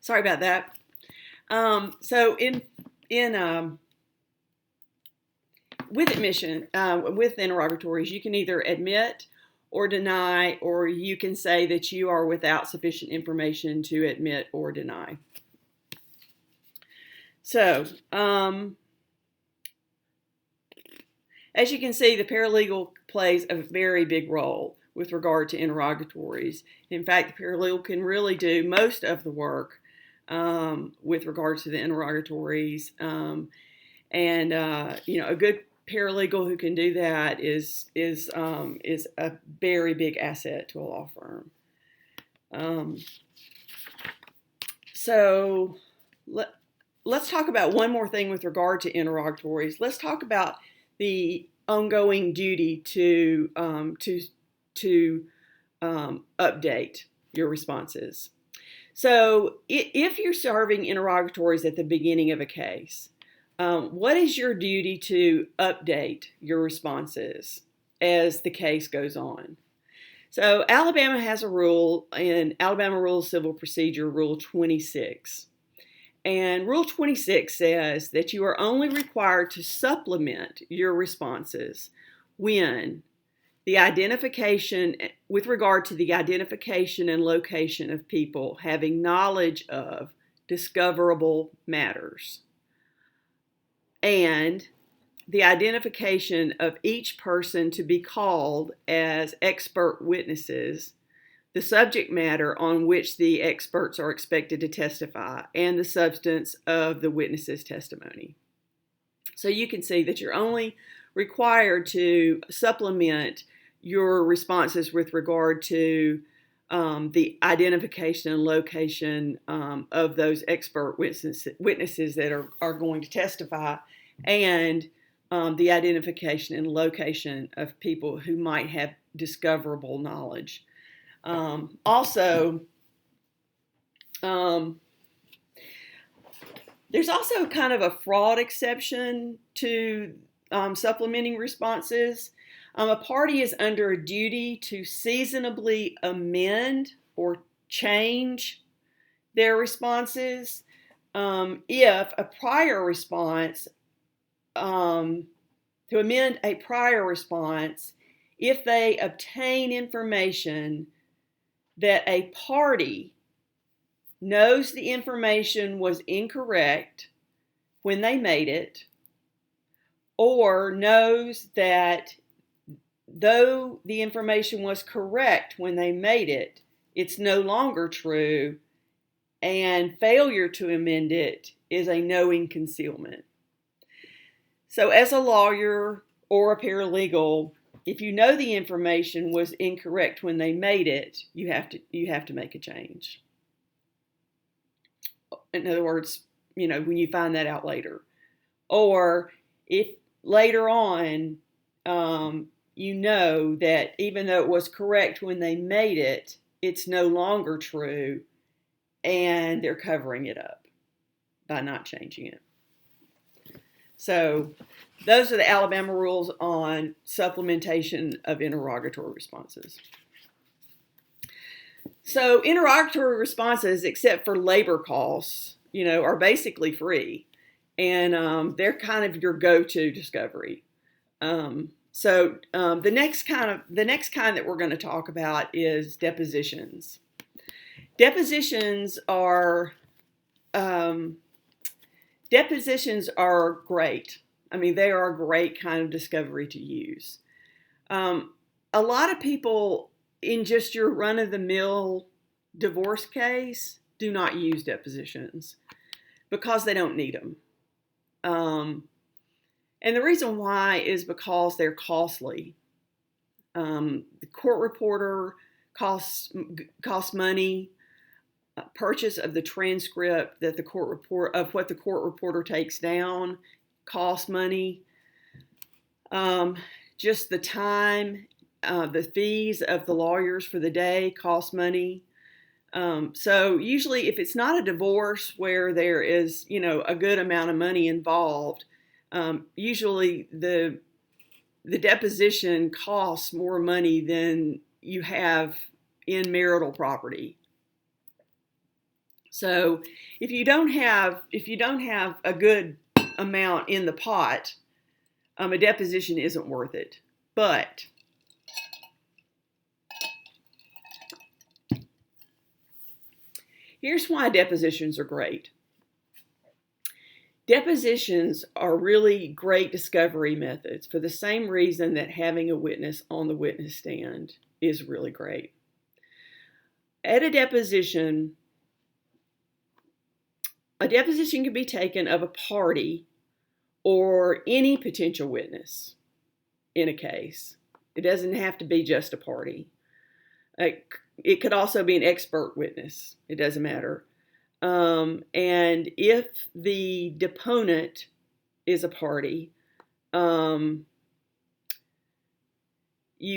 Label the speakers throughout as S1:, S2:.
S1: Sorry about that. So in with admission, with interrogatories, you can either admit or deny, or you can say that you are without sufficient information to admit or deny. So, as you can see, the paralegal plays a very big role with regard to interrogatories. In fact, the paralegal can really do most of the work with regard to the interrogatories. A good paralegal who can do that is a very big asset to a law firm. So let's talk about one more thing with regard to interrogatories. Let's talk about the ongoing duty to update your responses. So if you're serving interrogatories at the beginning of a case, what is your duty to update your responses as the case goes on? So Alabama has a rule in Alabama Rules of Civil Procedure, Rule 26. And Rule 26 says that you are only required to supplement your responses when the identification, with regard to the identification and location of people having knowledge of discoverable matters, and the identification of each person to be called as expert witnesses, the subject matter on which the experts are expected to testify, and the substance of the witness's testimony. So you can see that you're only required to supplement your responses with regard to the identification and location of those expert witnesses that are going to testify, and the identification and location of people who might have discoverable knowledge. There's also kind of a fraud exception to supplementing responses. A party is under a duty to seasonably amend or change their responses if a prior response, to amend a prior response, if they obtain information that a party knows the information was incorrect when they made it, or knows that though the information was correct when they made it, it's no longer true, and failure to amend it is a knowing concealment. So as a lawyer or a paralegal, if you know the information was incorrect when they made it, you have to make a change. In other words, when you find that out later. Or if later on, you know that even though it was correct when they made it, it's no longer true, and they're covering it up by not changing it. So those are the Alabama rules on supplementation of interrogatory responses. So interrogatory responses, except for labor costs, are basically free, and they're kind of your go-to discovery. So the next kind that we're going to talk about is depositions. Depositions are great. I mean, they are a great kind of discovery to use. A lot of people in just your run-of-the-mill divorce case do not use depositions because they don't need them. And the reason why is because they're costly. The court reporter costs money. Purchase of the transcript that what the court reporter takes down costs money. Just the time, the fees of the lawyers for the day cost money. So usually, if it's not a divorce where there is, a good amount of money involved, usually the deposition costs more money than you have in marital property. So if you don't have a good amount in the pot, a deposition isn't worth it. But here's why depositions are great. Depositions are really great discovery methods for the same reason that having a witness on the witness stand is really great. At a deposition can be taken of a party or any potential witness in a case. It doesn't have to be just a party. It could also be an expert witness. It doesn't matter. And if the deponent is a party, you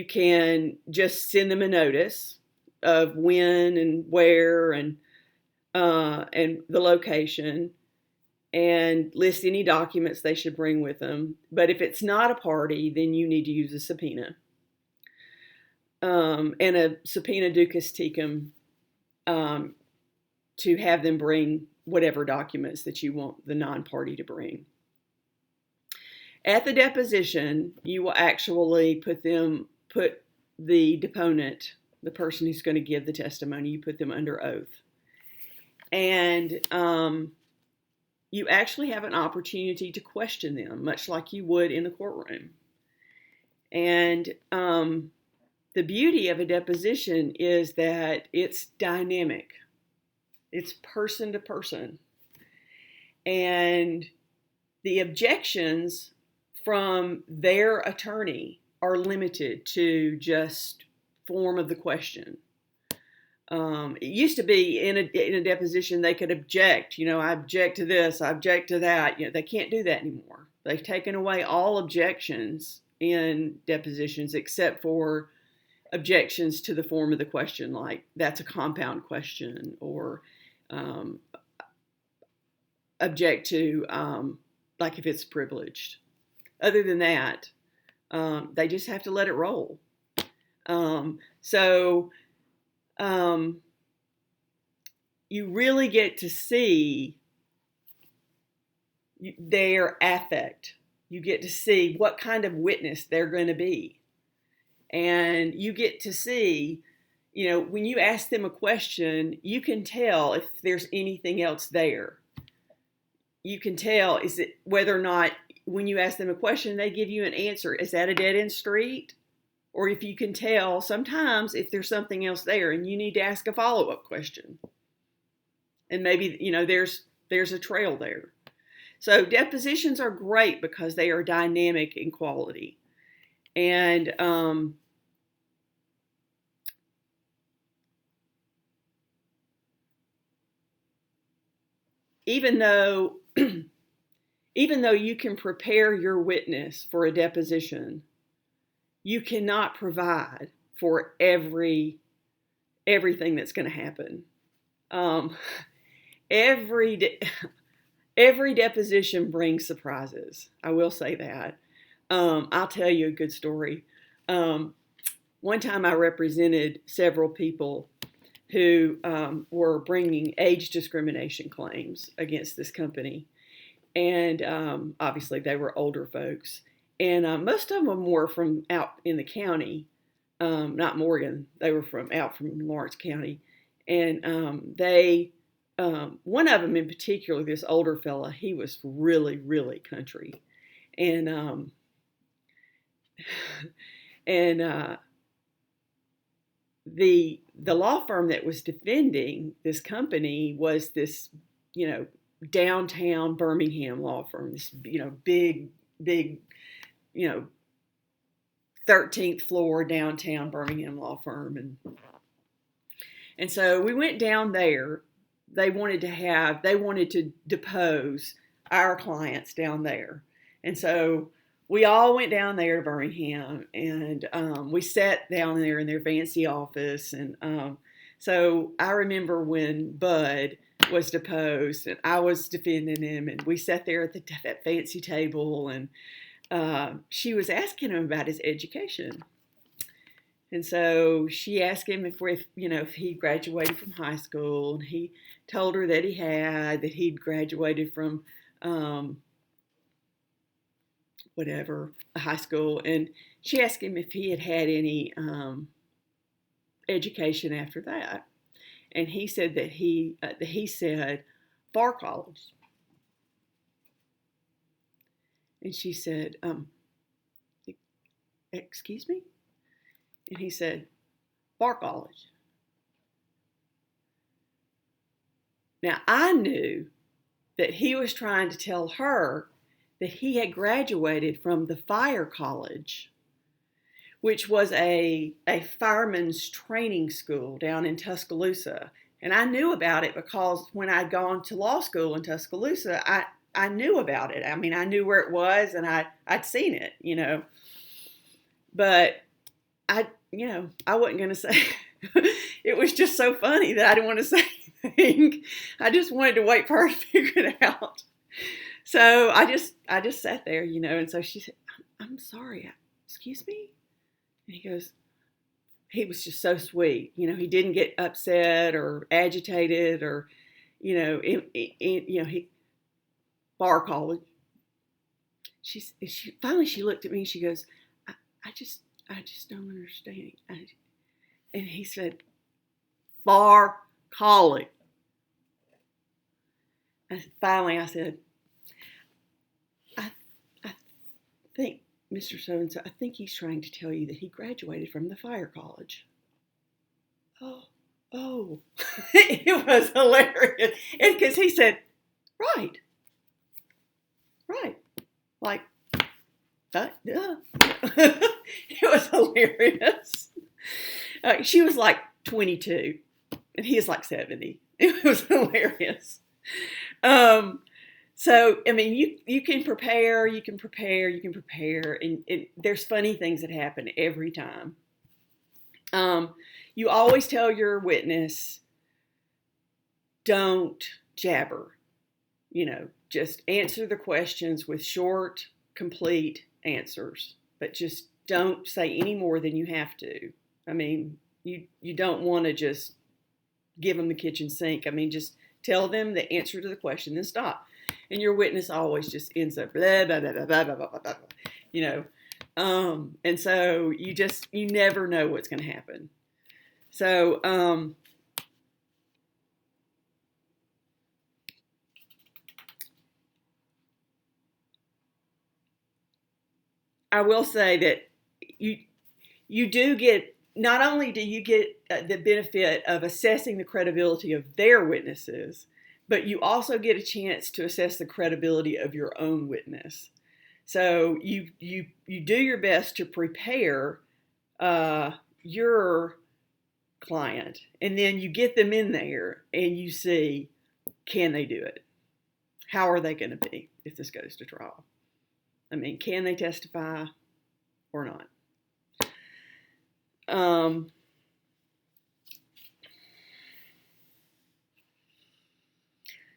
S1: can just send them a notice of when and where and the location, and list any documents they should bring with them. But if it's not a party, then you need to use a subpoena. And a subpoena duces tecum, to have them bring whatever documents that you want the non-party to bring. At the deposition, you will actually put the deponent, the person who's going to give the testimony, you put them under oath. And you actually have an opportunity to question them, much like you would in the courtroom. And the beauty of a deposition is that it's dynamic. It's person to person. And the objections from their attorney are limited to just form of the question. It used to be in a deposition they could object. I object to this, I object to that. They can't do that anymore. They've taken away all objections in depositions except for objections to the form of the question, like that's a compound question, or object to like if it's privileged. Other than that, they just have to let it roll. You really get to see their affect. You get to see what kind of witness they're going to be. And you get to see, when you ask them a question, you can tell if there's anything else there. You can tell whether or not when you ask them a question, they give you an answer. Is that a dead-end street? Or if you can tell sometimes if there's something else there and you need to ask a follow-up question. And maybe, there's a trail there. So depositions are great because they are dynamic in quality. And even though you can prepare your witness for a deposition, you cannot provide for everything that's going to happen. Every deposition brings surprises. I will say that. I'll tell you a good story. One time I represented several people who were bringing age discrimination claims against this company. And obviously they were older folks. And most of them were from out in the county, not Morgan. They were out from Lawrence County. And one of them in particular, this older fella, he was really, really country. And the law firm that was defending this company was this, downtown Birmingham law firm, this, big, 13th floor downtown Birmingham law firm. And so we went down there. They wanted to depose our clients down there. And so we all went down there to Birmingham, and we sat down there in their fancy office. And so I remember when Bud was deposed, and I was defending him, and we sat there at that fancy table, and she was asking him about his education. And so she asked him if he graduated from high school, and he told her that he'd graduated from whatever, a high school. And she asked him if he had had any education after that. And he said that he said Bar College. And she said, excuse me? And he said, Bar College. Now, I knew that he was trying to tell her that he had graduated from the Fire College, which was a fireman's training school down in Tuscaloosa. And I knew about it because when I'd gone to law school in Tuscaloosa, I knew about it. I mean, I knew where it was, and I'd seen it, But I wasn't going to say. It was just so funny that I didn't want to say anything. I just wanted to wait for her to figure it out. So I just sat there, and so she said, I'm sorry, excuse me? And he was just so sweet. He didn't get upset or agitated or, he Bar College. She finally looked at me and she goes, I just don't understand. And he said, Bar College. And finally I said, I think, Mr. So-and-so, I think he's trying to tell you that he graduated from the Fire College. Oh. It was hilarious. And because he said, right. Like, duh. It was hilarious. She was like 22, and he is like 70. It was hilarious. So, I mean, you can prepare, and there's funny things that happen every time. You always tell your witness, don't jabber. Just answer the questions with short, complete answers, but just don't say any more than you have to. I mean, you don't want to just give them the kitchen sink. I mean, just tell them the answer to the question, then stop. And your witness always just ends up blah, blah, blah, blah, blah, blah, blah, blah, and so you never know what's going to happen. So, I will say that you do get, not only do you get the benefit of assessing the credibility of their witnesses, but you also get a chance to assess the credibility of your own witness. So you do your best to prepare your client, and then you get them in there and you see, can they do it? How are they going to be if this goes to trial? I mean, can they testify or not?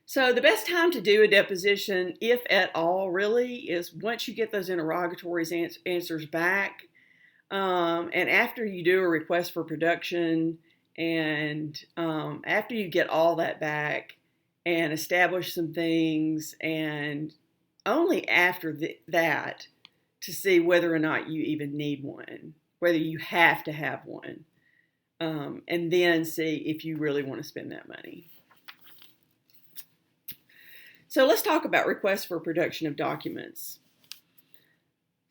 S1: So the best time to do a deposition, if at all, really, is once you get those interrogatories answers back, and after you do a request for production, and after you get all that back and establish some things, and only after that to see whether or not you even need one, whether you have to have one, and then see if you really want to spend that money. So let's talk about requests for production of documents.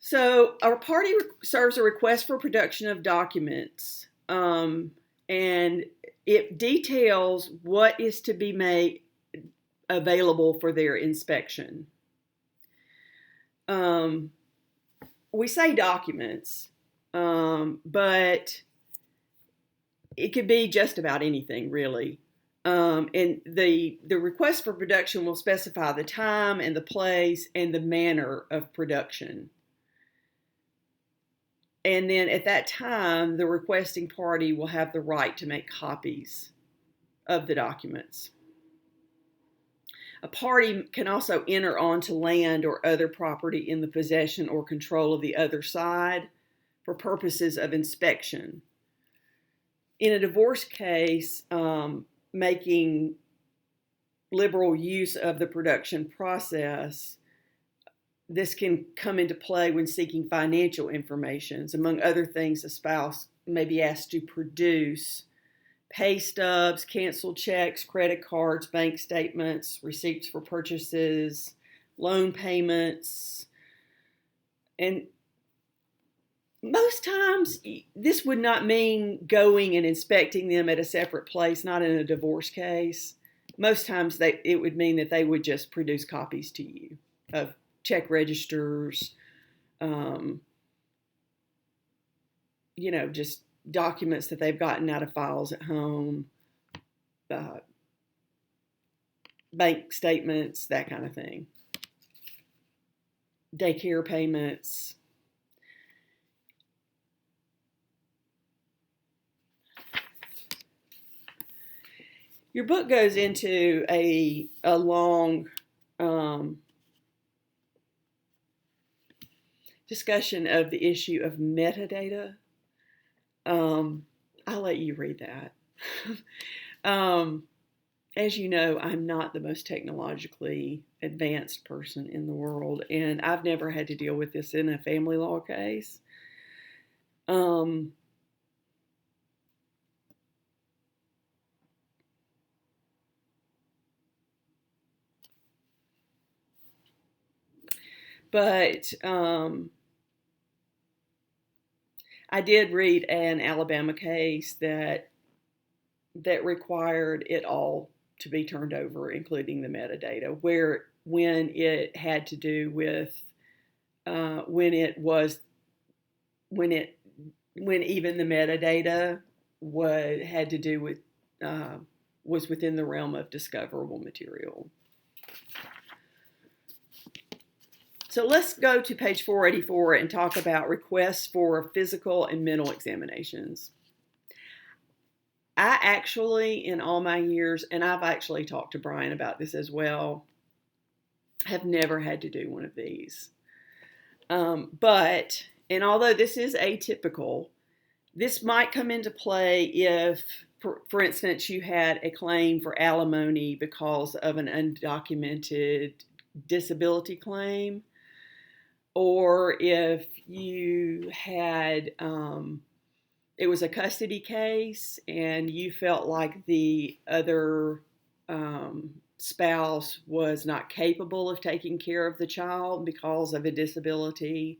S1: So a party serves a request for production of documents, and it details what is to be made available for their inspection. We say documents, but it could be just about anything, really. And the request for production will specify the time and the place and the manner of production. And then at that time, the requesting party will have the right to make copies of the documents. A party can also enter onto land or other property in the possession or control of the other side for purposes of inspection. in a divorce case, making liberal use of the production process, this can come into play when seeking financial information. Among other things, a spouse may be asked to produce pay stubs, canceled checks, credit cards, bank statements, receipts for purchases, loan payments. And most times, this would not mean going and inspecting them at a separate place, not in a divorce case. Most times, it would mean that they would just produce copies to you of check registers, just documents that they've gotten out of files at home, bank statements, that kind of thing, daycare payments. Your book goes into a long discussion of the issue of metadata. I'll let you read that. As you know, I'm not the most technologically advanced person in the world, and I've never had to deal with this in a family law case. But I did read an Alabama case that required it all to be turned over, including the metadata, when it had to do with when even the metadata had to do with was within the realm of discoverable material. So let's go to page 484 and talk about requests for physical and mental examinations. I actually, in all my years, and I've actually talked to Brian about this as well, have never had to do one of these. But although this is atypical, this might come into play if, for instance, you had a claim for alimony because of an undocumented disability claim, or if you had, it was a custody case and you felt like the other spouse was not capable of taking care of the child because of a disability,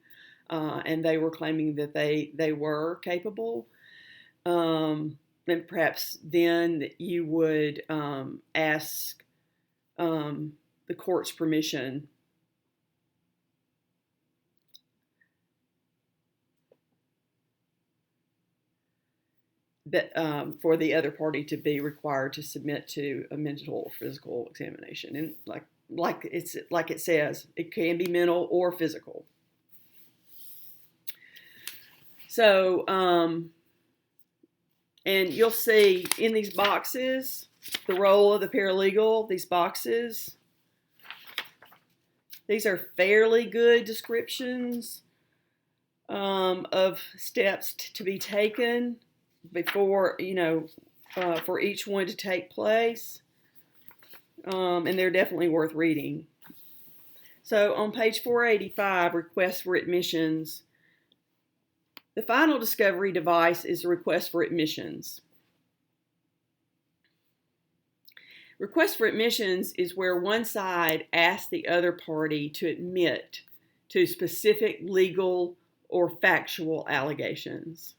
S1: and they were claiming that they were capable. And perhaps then you would ask the court's permission that for the other party to be required to submit to a mental or physical examination. And like it says, it can be mental or physical. So, and you'll see in these boxes the role of the paralegal. These boxes, these are fairly good descriptions of steps to be taken before, for each one to take place. And they're definitely worth reading. So on page 485, requests for admissions, the final discovery device is a request for admissions. Request for admissions is where one side asks the other party to admit to specific legal or factual allegations,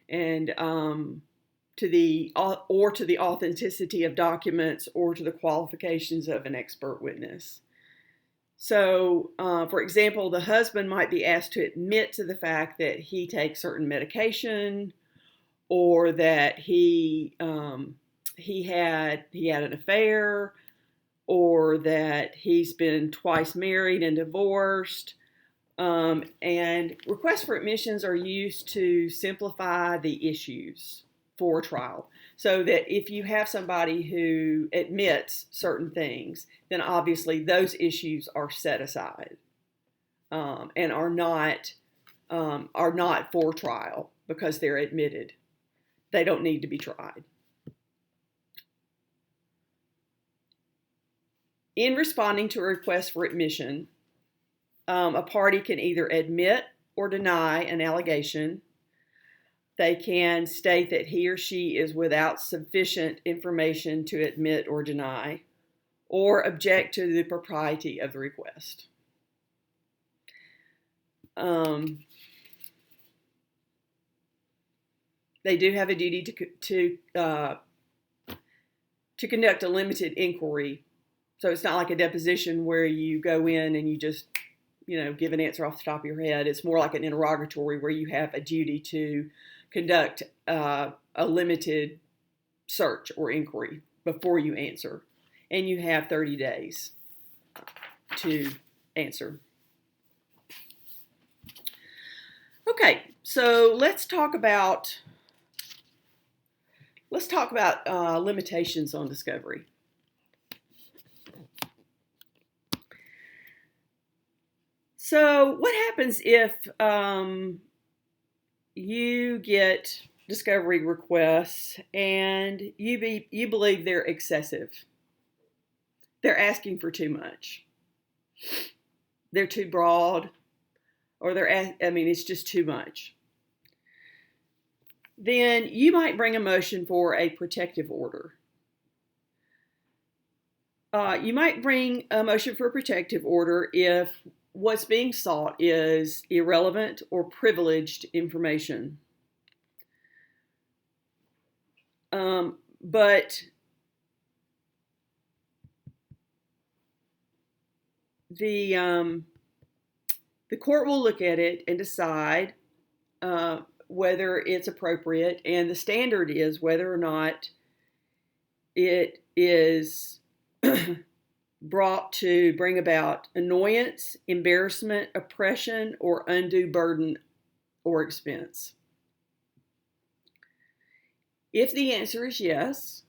S1: and to the authenticity of documents or to the qualifications of an expert witness. So, for example, the husband might be asked to admit to the fact that he takes certain medication, or that he had an affair, or that he's been twice married and divorced. And requests for admissions are used to simplify the issues for trial, so that if you have somebody who admits certain things, then obviously those issues are set aside and are not for trial because they're admitted. they don't need to be tried. In responding to a request for admission, a party can either admit or deny an allegation. They can state that he or she is without sufficient information to admit or deny, or object to the propriety of the request. They do have a duty to conduct a limited inquiry. So it's not like a deposition where you go in and you just, give an answer off the top of your head. It's more like an interrogatory where you have a duty to conduct a limited search or inquiry before you answer. And you have 30 days to answer. Okay, so let's talk about limitations on discovery. So what happens if you get discovery requests and you believe they're excessive? They're asking for too much. They're too broad, or it's just too much. Then you might bring a motion for a protective order. You might bring a motion for a protective order if what's being sought is irrelevant or privileged information. But the court will look at it and decide whether it's appropriate, and the standard is whether or not it is brought to bring about annoyance, embarrassment, oppression, or undue burden or expense. If the answer is yes,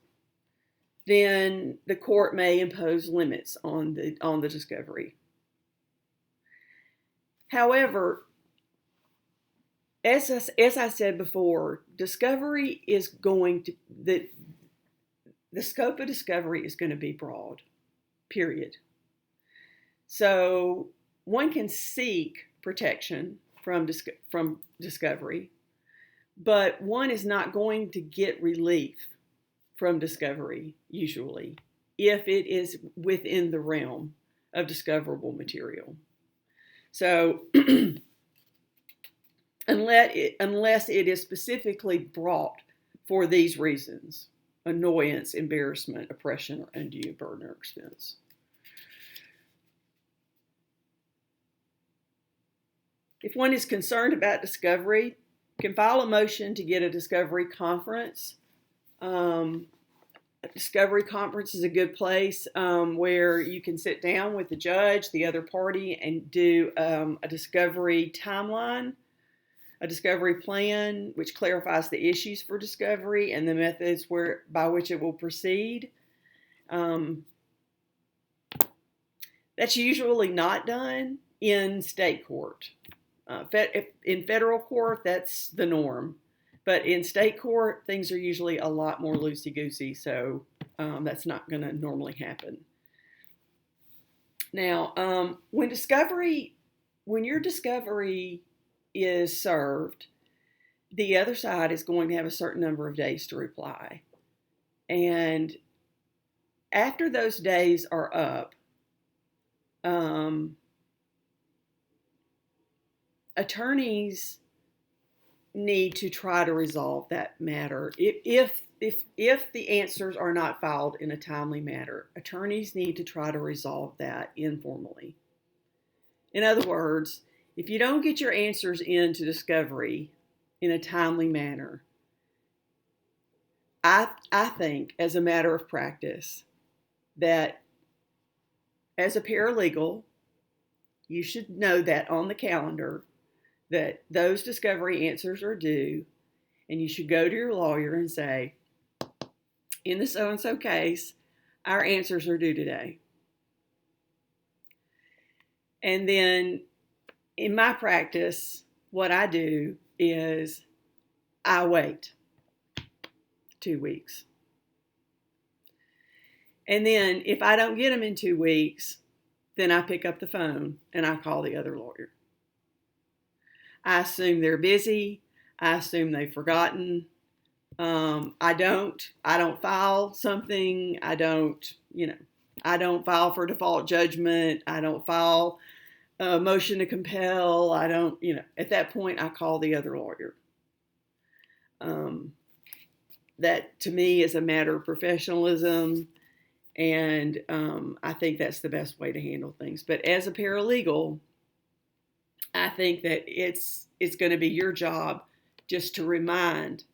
S1: then the court may impose limits on the discovery. However, as I said before, discovery is going to the scope of discovery is going to be broad. Period. So one can seek protection from discovery, but one is not going to get relief from discovery, usually, if it is within the realm of discoverable material. So unless it is specifically brought for these reasons: annoyance, embarrassment, oppression, or undue burden or expense. If one is concerned about discovery, can file a motion to get a discovery conference. A discovery conference is a good place where you can sit down with the judge, the other party, and do a discovery timeline, a discovery plan, which clarifies the issues for discovery and the methods by which it will proceed. That's usually not done in state court. In federal court, that's the norm. But in state court, things are usually a lot more loosey-goosey, so that's not going to normally happen. Now, when your discovery is served, the other side is going to have a certain number of days to reply. And after those days are up, attorneys need to try to resolve that matter. If the answers are not filed in a timely manner, attorneys need to try to resolve that informally. In other words, if you don't get your answers into discovery in a timely manner, I think, as a matter of practice, that as a paralegal, you should know that on the calendar that those discovery answers are due, and you should go to your lawyer and say, in the so-and-so case, our answers are due today. And then in my practice, what I do is I wait. 2 weeks. And then if I don't get them in 2 weeks, then I pick up the phone and I call the other lawyer. I assume they're busy. I assume they've forgotten. I don't file something. I don't file for default judgment. I don't file a motion to compel. At that point I call the other lawyer. That to me is a matter of professionalism, and I think that's the best way to handle things. But as a paralegal, I think that it's going to be your job just to remind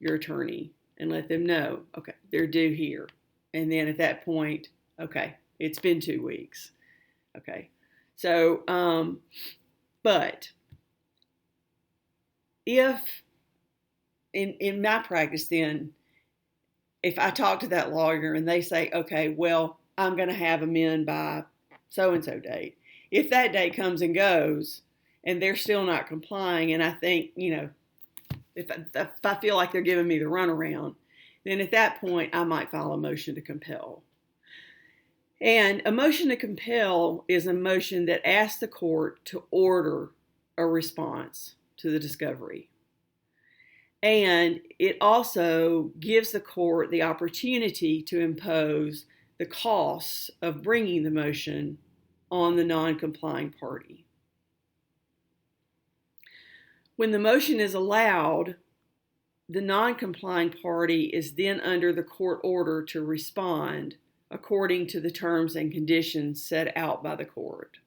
S1: your attorney and let them know, okay, they're due here. And then at that point, okay, it's been 2 weeks. Okay. So, but if in my practice, then if I talk to that lawyer and they say, okay, well, I'm going to have them in by so-and-so date. If that date comes and goes and they're still not complying, and I think, if I feel like they're giving me the runaround, then at that point I might file a motion to compel. And a motion to compel is a motion that asks the court to order a response to the discovery. And it also gives the court the opportunity to impose the costs of bringing the motion on the non-complying party. When the motion is allowed, the non-complying party is then under the court order to respond according to the terms and conditions set out by the court.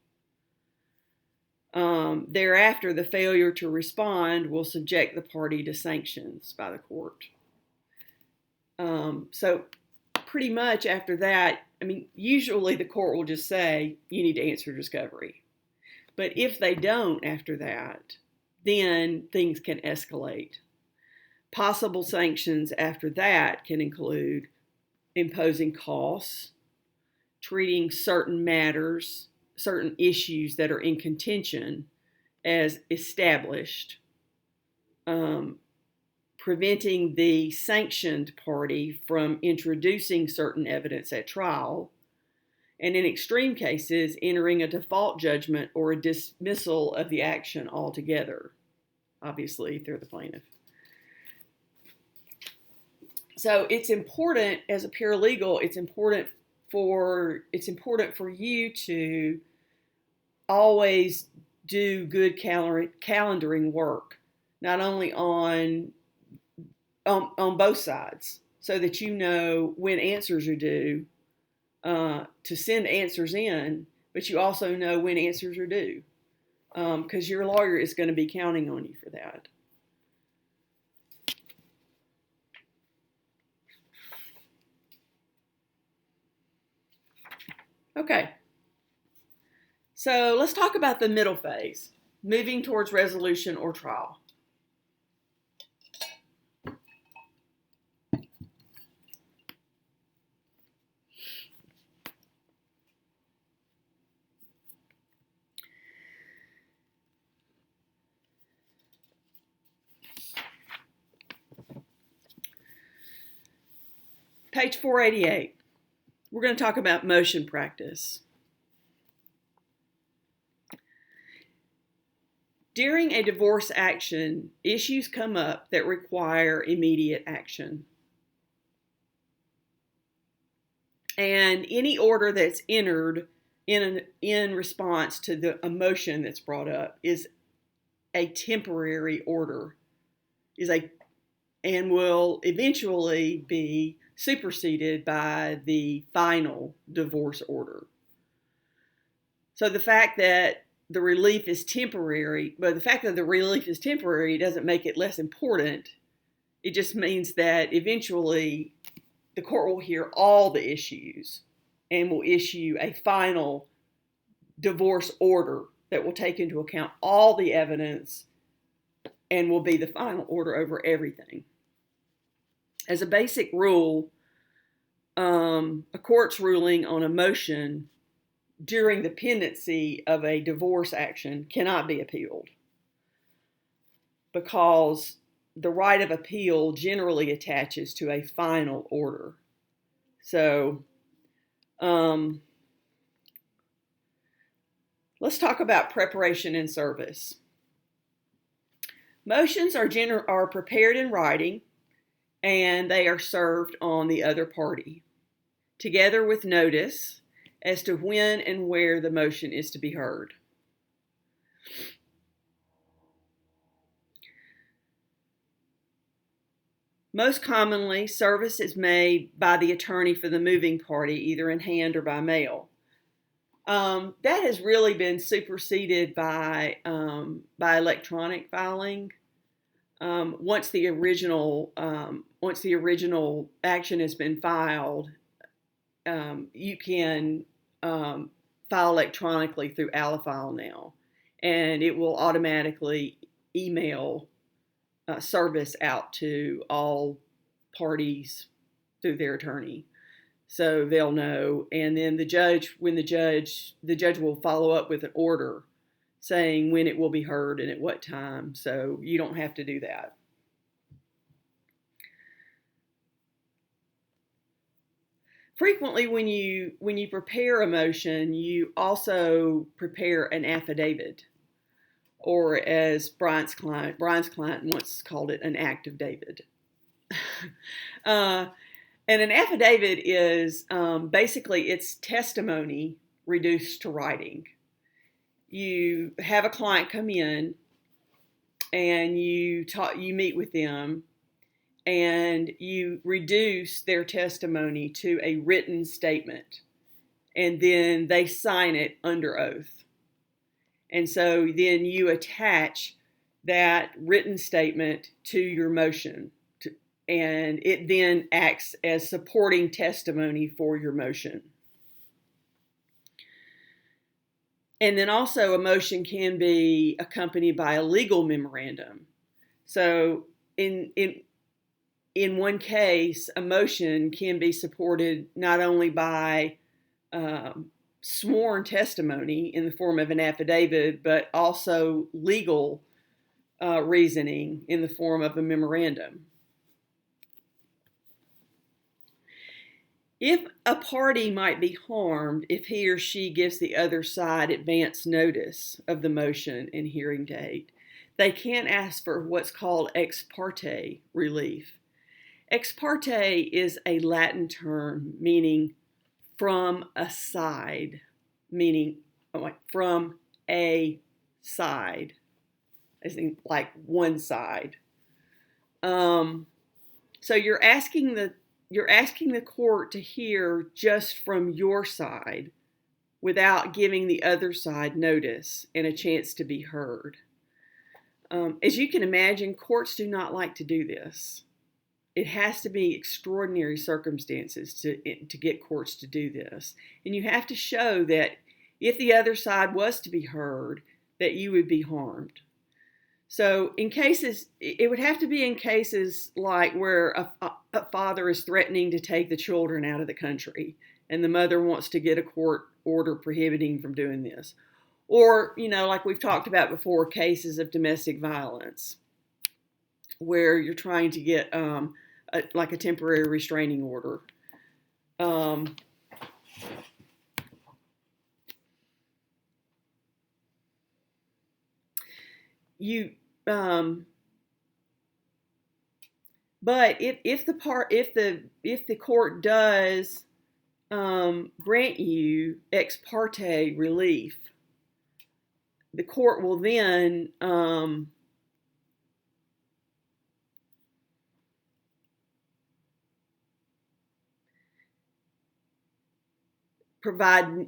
S1: Thereafter, the failure to respond will subject the party to sanctions by the court. So pretty much after that, usually the court will just say, you need to answer discovery. But if they don't after that, then things can escalate. Possible sanctions after that can include imposing costs, treating certain matters, certain issues that are in contention as established, preventing the sanctioned party from introducing certain evidence at trial, and in extreme cases, entering a default judgment or a dismissal of the action altogether, obviously, if they're the plaintiff. So it's important as a paralegal, it's important for you to always do good calendaring work, not only on both sides, so that you know when answers are due to send answers in, but you also know when answers are due, because your lawyer is going to be counting on you for that. Okay, so let's talk about the middle phase, moving towards resolution or trial. Page 488. We're going to talk about motion practice. During a divorce action, issues come up that require immediate action. And any order that's entered in response to a motion that's brought up is a temporary order, and will eventually be superseded by the final divorce order. So the fact that the relief is temporary, but the fact that the relief is temporary doesn't make it less important. It just means that eventually the court will hear all the issues and will issue a final divorce order that will take into account all the evidence and will be the final order over everything. As a basic rule, a court's ruling on a motion during the pendency of a divorce action cannot be appealed, because the right of appeal generally attaches to a final order. So let's talk about preparation and service. Motions are prepared in writing, and they are served on the other party, together with notice as to when and where the motion is to be heard. Most commonly, service is made by the attorney for the moving party, either in hand or by mail. That has really been superseded by electronic filing. Once the original action has been filed, you can file electronically through AliFile now, and it will automatically email service out to all parties through their attorney, so they'll know. And then the judge will follow up with an order saying when it will be heard and at what time, so you don't have to do that. Frequently, when you prepare a motion, you also prepare an affidavit, or as Brian's client once called it, an act of David. And an affidavit is basically it's testimony reduced to writing. You have a client come in, and you meet with them, and you reduce their testimony to a written statement, and then they sign it under oath. And so then you attach that written statement to your motion, and it then acts as supporting testimony for your motion. And then also a motion can be accompanied by a legal memorandum. So in one case, a motion can be supported not only by sworn testimony in the form of an affidavit, but also legal reasoning in the form of a memorandum. If a party might be harmed if he or she gives the other side advance notice of the motion and hearing date, they can ask for what's called ex parte relief. Ex parte is a Latin term meaning from a side, meaning like from a side, as in like one side. So you're asking the court to hear just from your side without giving the other side notice and a chance to be heard. As you can imagine, courts do not like to do this. It has to be extraordinary circumstances to get courts to do this. And you have to show that if the other side was to be heard, that you would be harmed. So in cases, it would have to be in cases like where a father is threatening to take the children out of the country, and the mother wants to get a court order prohibiting from doing this. Or, like we've talked about before, cases of domestic violence, where you're trying to get like a temporary restraining order. But if the court does grant you ex parte relief, the court will then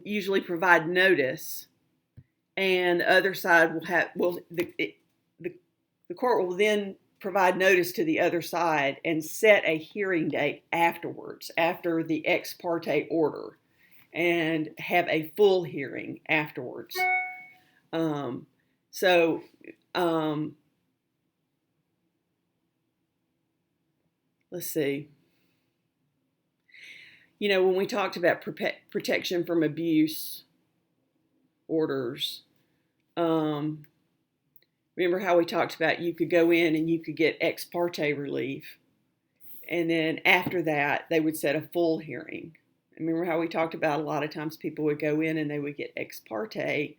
S1: usually provide notice, and the other side the court will then provide notice to the other side and set a hearing date afterwards, after the ex parte order, and have a full hearing afterwards. Let's see. When we talked about protection from abuse orders, Remember how we talked about you could go in and you could get ex parte relief, and then after that they would set a full hearing. Remember how we talked about a lot of times people would go in and they would get ex parte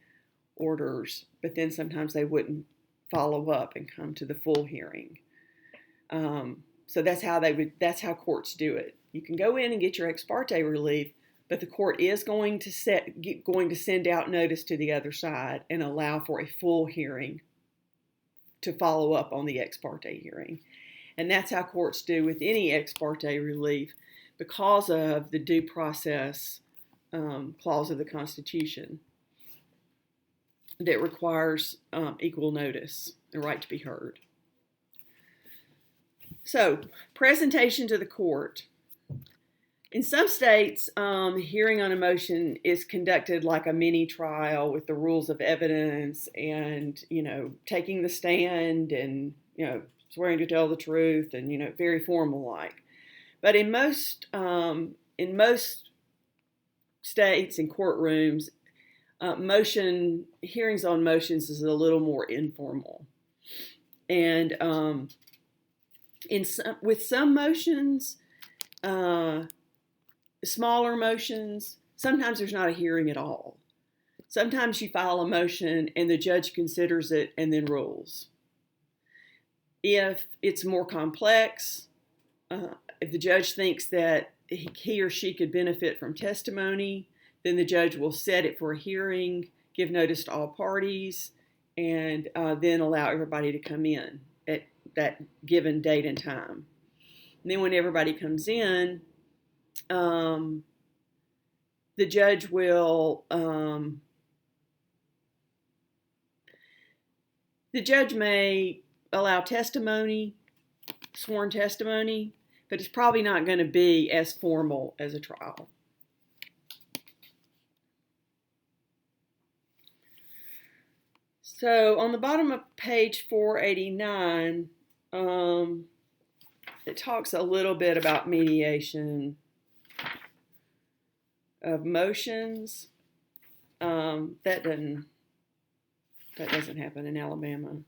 S1: orders, but then sometimes they wouldn't follow up and come to the full hearing. So that's how courts do it. You can go in and get your ex parte relief, but the court is going to send out notice to the other side and allow for a full hearing to follow up on the ex parte hearing. And that's how courts do with any ex parte relief because of the due process clause of the Constitution that requires equal notice, the right to be heard. So, presentation to the court. In some states, hearing on a motion is conducted like a mini trial with the rules of evidence and, taking the stand and, swearing to tell the truth and, very formal-like. But in most states and courtrooms, hearings on motions is a little more informal. And with some motions, smaller motions, sometimes there's not a hearing at all. Sometimes you file a motion and the judge considers it and then rules. If it's more complex, if the judge thinks that he or she could benefit from testimony, then the judge will set it for a hearing, give notice to all parties, and then allow everybody to come in at that given date and time. And then when everybody comes in, the judge will, the judge may allow testimony, sworn testimony, but it's probably not going to be as formal as a trial. So on the bottom of page 489, it talks a little bit about mediation of motions. That doesn't happen in Alabama.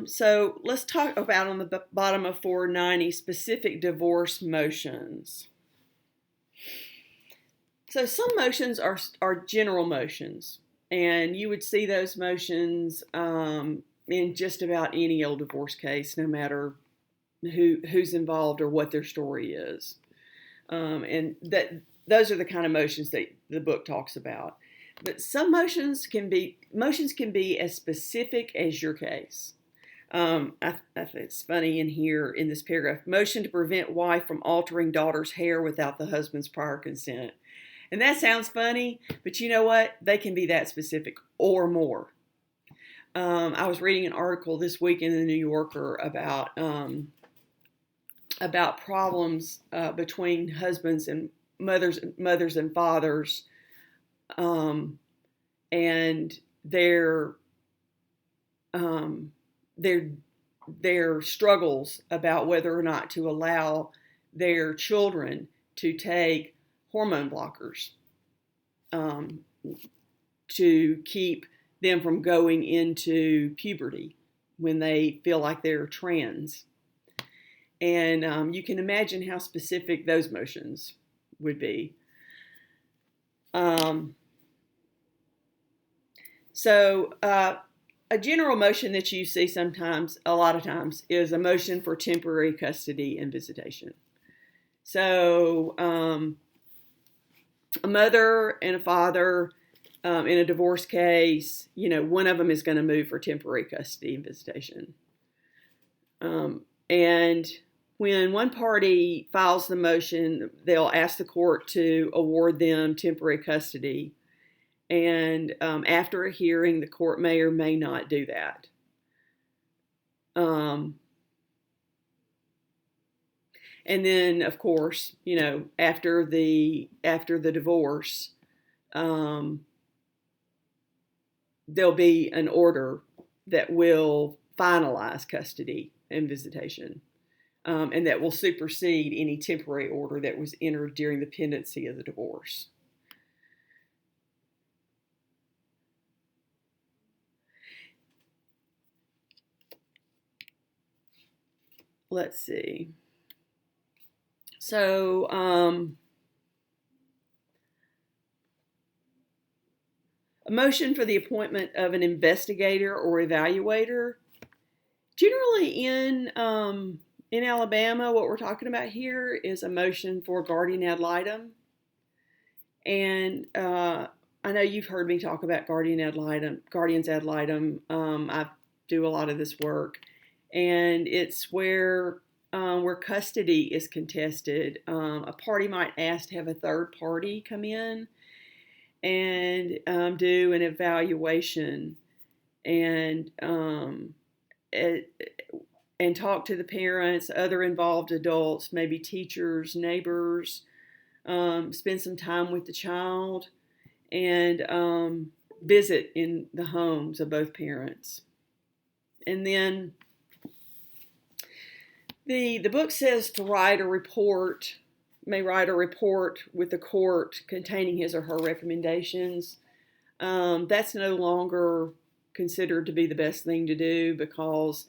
S1: So let's talk about on the bottom of 490 specific divorce motions. So some motions are general motions, and you would see those motions in just about any old divorce case, no matter who's involved or what their story is. And those are the kind of motions that the book talks about. But some motions can be as specific as your case. I think it's funny in here in this paragraph, motion to prevent wife from altering daughter's hair without the husband's prior consent. And that sounds funny, but you know what? They can be that specific or more. I was reading an article this week in the New Yorker about problems between husbands and mothers and fathers, and their struggles about whether or not to allow their children to take hormone blockers to keep them from going into puberty when they feel like they're trans. And you can imagine how specific those motions would be. So a general motion that you see a lot of times, is a motion for temporary custody and visitation. So a mother and a father in a divorce case, one of them is going to move for temporary custody and visitation. And when one party files the motion, they'll ask the court to award them temporary custody. And after a hearing, the court may or may not do that. And then, of course, after the divorce, there'll be an order that will finalize custody and visitation, and that will supersede any temporary order that was entered during the pendency of the divorce. let's see. So, a motion for the appointment of an investigator or evaluator. Generally in Alabama, what we're talking about here is a motion for guardian ad litem. And I know you've heard me talk about guardians ad litem. I do a lot of this work, and it's where custody is contested. A party might ask to have a third party come in and do an evaluation and talk to the parents, other involved adults, maybe teachers, neighbors, spend some time with the child, and visit in the homes of both parents. And then the book says to may write a report with the court containing his or her recommendations. That's no longer considered to be the best thing to do because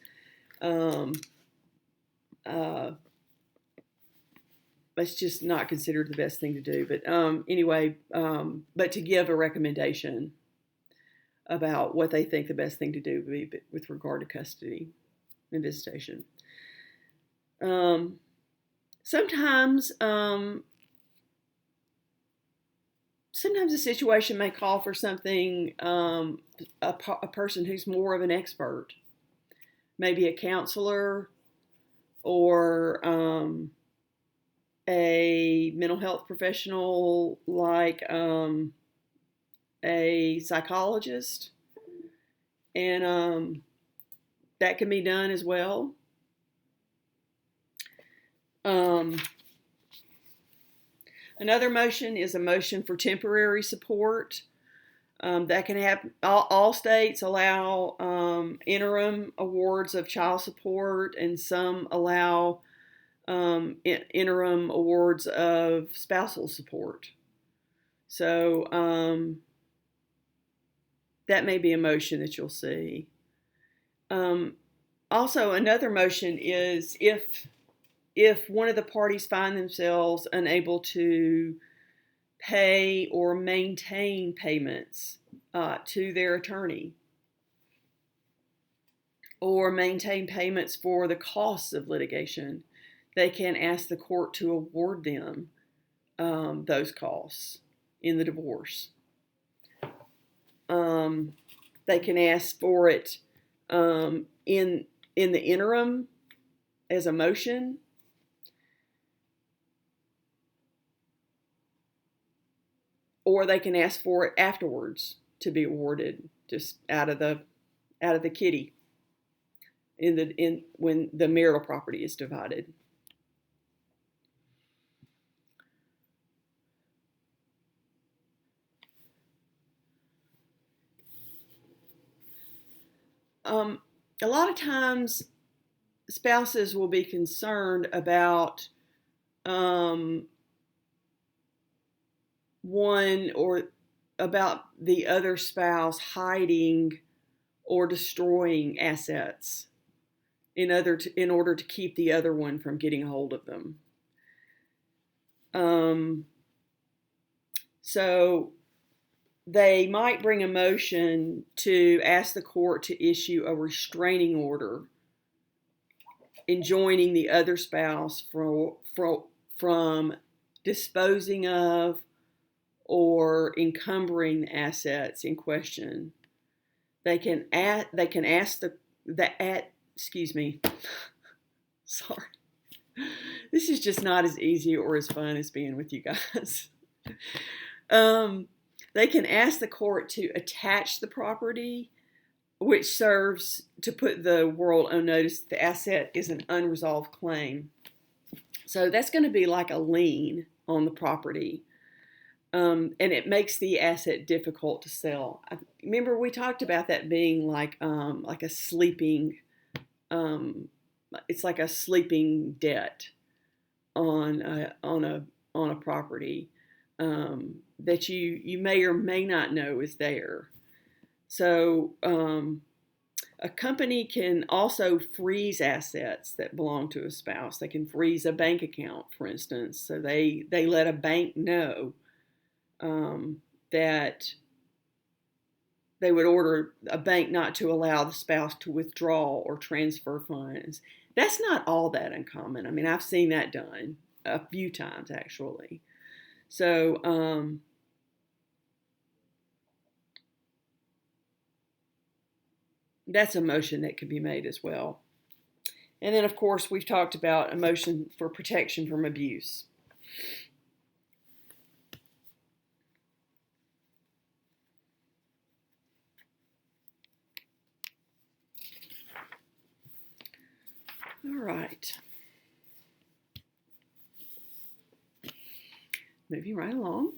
S1: it's just not considered the best thing to do. But anyway, but to give a recommendation about what they think the best thing to do would be with regard to custody and visitation. Sometimes a situation may call for something, a person who's more of an expert, maybe a counselor or a mental health professional like a psychologist, and that can be done as well. Another motion is a motion for temporary support. That can happen. All states allow interim awards of child support, and some allow interim awards of spousal support. So that may be a motion that you'll see. Also, another motion is if one of the parties find themselves unable to pay or maintain payments to their attorney, or maintain payments for the costs of litigation, they can ask the court to award them those costs in the divorce. They can ask for it in the interim as a motion. Or they can ask for it afterwards to be awarded, just out of the kitty when the marital property is divided. A lot of times, spouses will be concerned about one or about the other spouse hiding or destroying assets in order to keep the other one from getting a hold of them. So they might bring a motion to ask the court to issue a restraining order enjoining the other spouse from disposing of or encumbering assets in question. They can ask excuse me. Sorry. This is just not as easy or as fun as being with you guys. They can ask the court to attach the property, which serves to put the world on notice that the asset is an unresolved claim. So that's going to be like a lien on the property. And it makes the asset difficult to sell. Remember, we talked about that being like a sleeping, it's like a sleeping debt on a property that you may or may not know is there. So A company can also freeze assets that belong to a spouse. They can freeze a bank account, for instance. So they let a bank know that they would order a bank not to allow the spouse to withdraw or transfer funds. That's not all that uncommon. I mean, I've seen that done a few times actually. So that's a motion that could be made as well. And then, of course, we've talked about a motion for protection from abuse. All right. Moving right along.